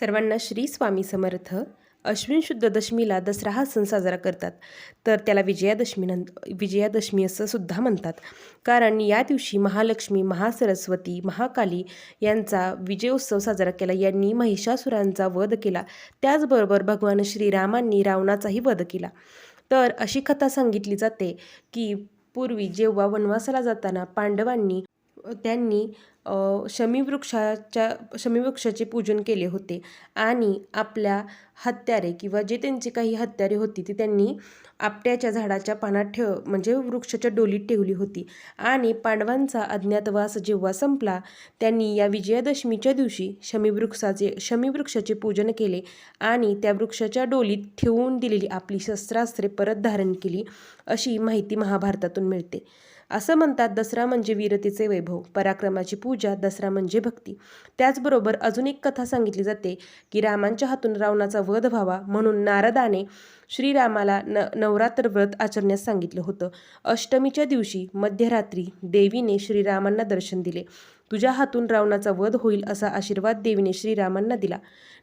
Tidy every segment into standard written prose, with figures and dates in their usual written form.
सर्वांना श्री स्वामी समर्थ. अश्विन शुद्ध दशमीला दसरा हा सण साजरा करतात. तर त्याला विजयादशमी असं सुद्धा म्हणतात. कारण या दिवशी महालक्ष्मी, महासरस्वती, महाकाली यांचा विजयोत्सव साजरा केला. यांनी महिषासुरांचा वध केला. त्याचबरोबर भगवान श्रीरामांनी रावणाचाही वध केला. तर अशी कथा सांगितली जाते की पूर्वी जेव्हा वनवासाला जाताना पांडवांनी त्यांनी शमीवृक्षाचे पूजन केले होते आणि आपल्या हत्यारे किंवा जे त्यांची काही हत्यारे होती ती त्यांनी आपट्याच्या झाडाच्या पानात म्हणजे वृक्षाच्या डोलीत ठेवली होती. आणि पांडवांचा अज्ञातवास जेव्हा संपला त्यांनी या विजयादशमीच्या दिवशी शमीवृक्षाचे पूजन केले आणि त्या वृक्षाच्या डोलीत ठेवून दिलेली आपली शस्त्रास्त्रे परत धारण केली, अशी माहिती महाभारतातून मिळते. असं म्हणतात, दसरा म्हणजे वीरतेचे वैभव, पराक्रमाची पूजा, दसरा म्हणजे भक्ती. त्याचबरोबर अजून एक कथा सांगितली जाते की रामांच्या हातून रावणाचा वध व्हावा म्हणून नारदाने श्रीरामाला नवरात्र व्रत आचरण्यास सांगितलं होतं. अष्टमीच्या दिवशी मध्यरात्री देवीने श्रीरामांना दर्शन दिले. तुझ्या हातून रावणाचा वध होईल असा आशीर्वाद देवीने श्रीरामांना दिला.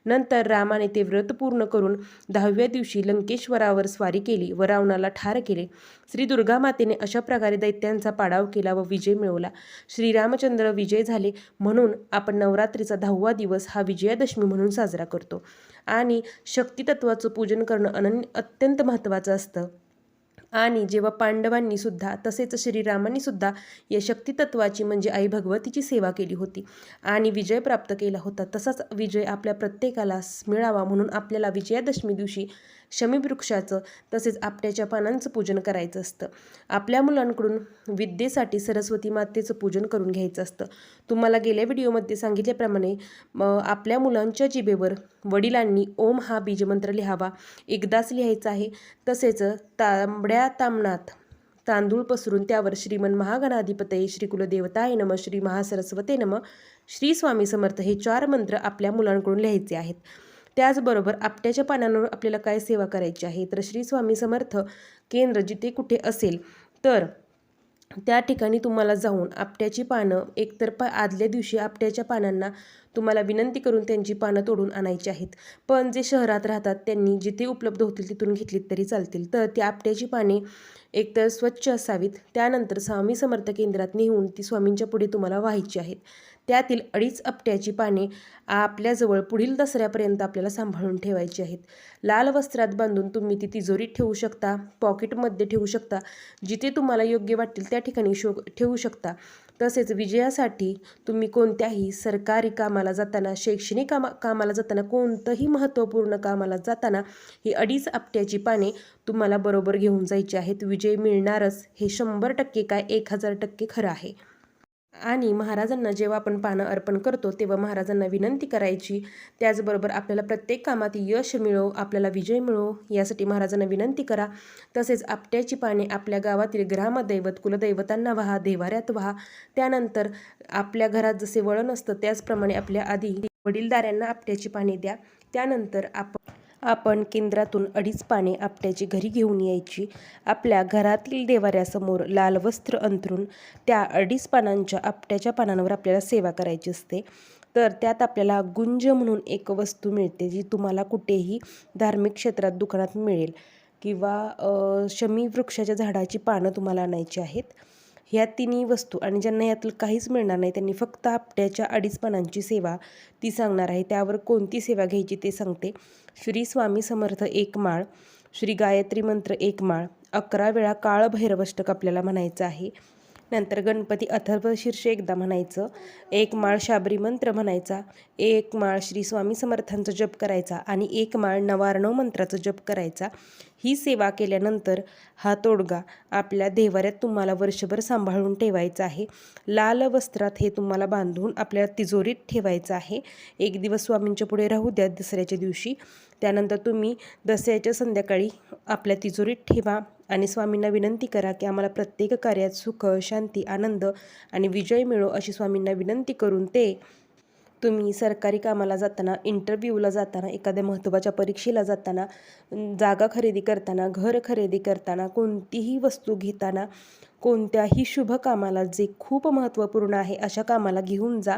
नंतर रामाने ते व्रत पूर्ण करून 10व्या दिवशी लंकेश्वरावर स्वारी केली व रावणाला ठार केले. श्री दुर्गा मातेने अशा प्रकारे दैत्यांचा पाडाव केला व विजय मिळवला. श्रीरामचंद्र विजय झाले म्हणून आपण नवरात्रीचा 10वा दिवस हा विजयादशमी म्हणून साजरा करतो. आणि शक्तितत्वाचं पूजन करणं अत्यंत महत्त्वाचं असतं. आणि जेव्हा पांडवांनी सुद्धा तसेच श्रीरामांनी सुद्धा या शक्तितत्वाची म्हणजे आई भगवतीची सेवा केली होती आणि विजय प्राप्त केला होता, तसाच विजय आपल्या प्रत्येकाला मिळावा म्हणून आपल्याला विजयादशमी दिवशी शमीवृक्षाचं तसेच आपट्याच्या पानांचं पूजन करायचं असतं. आपल्या मुलांकडून विद्येसाठी सरस्वती मातेचं पूजन करून घ्यायचं असतं. तुम्हाला गेल्या व्हिडिओमध्ये सांगितल्याप्रमाणे आपल्या मुलांच्या जिभेवर वडिलांनी ओम हा बीजमंत्र लिहावा, एकदाच लिहायचा आहे. तसेच तांबड्या ताम्हणात तांदूळ पसरून त्यावर श्रीमन महागणाधिपतये, श्री कुलदेवताय नमः, श्री महासरस्वते नमः, श्री स्वामी समर्थ हे 4 मंत्र आपल्या मुलांकडून लिहायचे आहेत. त्याचबरोबर आपट्याच्या पानांवर आपल्याला काय सेवा करायची आहे, तर श्री स्वामी समर्थ केंद्र जिथे कुठे असेल तर त्या ठिकाणी तुम्हाला जाऊन आपट्याची पानं एकतर आदल्या दिवशी आपट्याच्या पानांना तुम्हाला विनंती करून त्यांची पानं तोडून आणायची आहेत. पण जे शहरात राहतात त्यांनी जिथे उपलब्ध होतील तिथून घेतलीत तरी चालतील. तर ती आपट्याची पाने एकतर स्वच्छ असावीत. त्यानंतर स्वामी समर्थ केंद्रात नेऊन ती स्वामींच्या पुढे तुम्हाला व्हायची आहेत. त्यातील 2.5 आपट्याची पाने आपल्याजवळ पुढील दसऱ्यापर्यंत आपल्याला सांभाळून ठेवायची आहेत. लाल वस्त्रात बांधून तुम्ही ती तिजोरीत ठेवू शकता, पॉकेटमध्ये ठेवू शकता, जिथे तुम्हाला योग्य वाटेल त्या ठिकाणी ठेवू शकता. तसेच विजयासाठी तुम्ही कोणत्याही सरकारी कामाला जाताना, शैक्षणिक कामाला जाताना, कोणतंही महत्त्वपूर्ण कामाला जाताना ही 2.5 आपट्याची पाने तुम्हाला बरोबर घेऊन जायची आहेत. विजय मिळणारच हे 100% काय 1000% खरं आहे. आणि महाराजांना जेव्हा आपण पानं अर्पण करतो तेव्हा महाराजांना विनंती करायची, त्याचबरोबर आपल्याला प्रत्येक कामात यश मिळो, आपल्याला विजय मिळो यासाठी महाराजांना विनंती करा. तसेच आपट्याची पाने आपल्या गावातील ग्रामदैवत, कुलदैवतांना वाहा, देवाऱ्यात वाहा. त्यानंतर आपल्या घरात जसे वळण असतं त्याचप्रमाणे आपल्या आधी वडीलधाऱ्यांना आपट्याची पाने द्या. त्यानंतर आपण केंद्रातून 2.5 पाने आपट्याची घरी घेऊन यायची. आपल्या घरातील देवाऱ्यासमोर लाल वस्त्र अंथरून त्या 2.5 पानांच्या आपट्याच्या पानांवर आपल्याला सेवा करायची असते. तर त्यात आपल्याला गुंज म्हणून एक वस्तू मिळते, जी तुम्हाला कुठेही धार्मिक क्षेत्रात दुकानात मिळेल किंवा शमी वृक्षाच्या झाडाची पानं तुम्हाला आणायची आहेत. ह्या 3 वस्तू आणि ज्यांना यातलं काहीच मिळणार नाही त्यांनी फक्त आपट्याच्या 2.5 पानांची सेवा ती सांगणार आहे. त्यावर कोणती सेवा घ्यायची ते सांगते. श्री स्वामी समर्थ 1 माळ, श्री गायत्री मंत्र 1 माळ, 11 वेळा काळभैरवाष्टक आपल्याला म्हणायचं आहे. नंतर गणपती अथर्वशीर्ष एकदा म्हणायचं, 1 माळ शाबरी मंत्र म्हणायचा, 1 माळ श्री स्वामी समर्थांचा जप करायचा आणि 1 माळ नवार्णव मंत्राचा जप करायचा. ही सेवा केल्यानंतर हा तोडगा आपल्या देवाऱ्यात तुम्हाला वर्षभर सांभाळून ठेवायचा आहे. लाल वस्त्रात हे तुम्हाला बांधून आपल्या तिजोरीत ठेवायचं आहे. 1 दिवस स्वामींच्या पुढे राहू द्या दसऱ्याच्या दिवशी. त्यानंतर तुम्ही दसऱ्याच्या संध्याकाळी आपल्या तिजोरीत ठेवा आणि स्वामींना विनंती करा की आम्हाला प्रत्येक कार्यात सुख, शांती, आनंद आणि विजय मिळो, अशी स्वामींना विनंती करून ते तुम्ही सरकारी कामाला जाताना, इंटरव्ह्यूला जाताना, एखाद्या महत्त्वाच्या परीक्षेला जाताना, जागा खरेदी करताना, घर खरेदी करताना, कोणतीही वस्तू घेताना, कोणत्याही शुभ कामाला जे खूप महत्त्वपूर्ण आहे अशा कामाला घेऊन जा.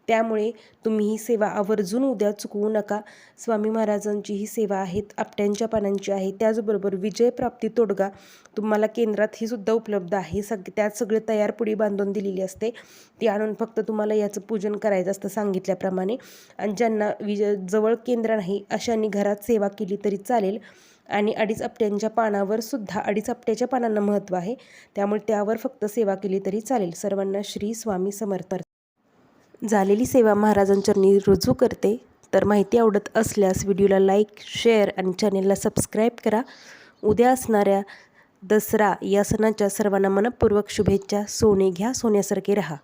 त्यामुळे तुम्ही ही सेवा आवर्जून उद्या चुकवू नका. स्वामी महाराजांची ही सेवा आहेत आपट्यांच्या पानांची आहे. त्याचबरोबर विजयप्राप्ती तोडगा तुम्हाला केंद्रात ही सुद्धा उपलब्ध आहे. त्यात सगळे तयार पुडी बांधून दिलेली असते. ती आणून फक्त तुम्हाला याचं पूजन करायचं असतं सांगितल्याप्रमाणे. आणि ज्यांना जवळ केंद्र नाही अशांनी घरात सेवा केली तरी चालेल. आणि 2.5 आपट्यांच्या पानावर सुद्धा 2.5 आपट्याच्या पानांना महत्त्व आहे, त्यामुळे त्यावर फक्त सेवा केली तरी चालेल. सर्वांना श्री स्वामी समर्थ. झालेली सेवा महाराजांचरणी रुजू करते. तर माहिती आवडत असल्यास व्हिडिओला लाईक, शेअर आणि चॅनेलला सबस्क्राईब करा. उद्या असणाऱ्या दसरा या सणाच्या सर्वांना मनपूर्वक शुभेच्छा. सोने घ्या, सोन्यासारखे रहा.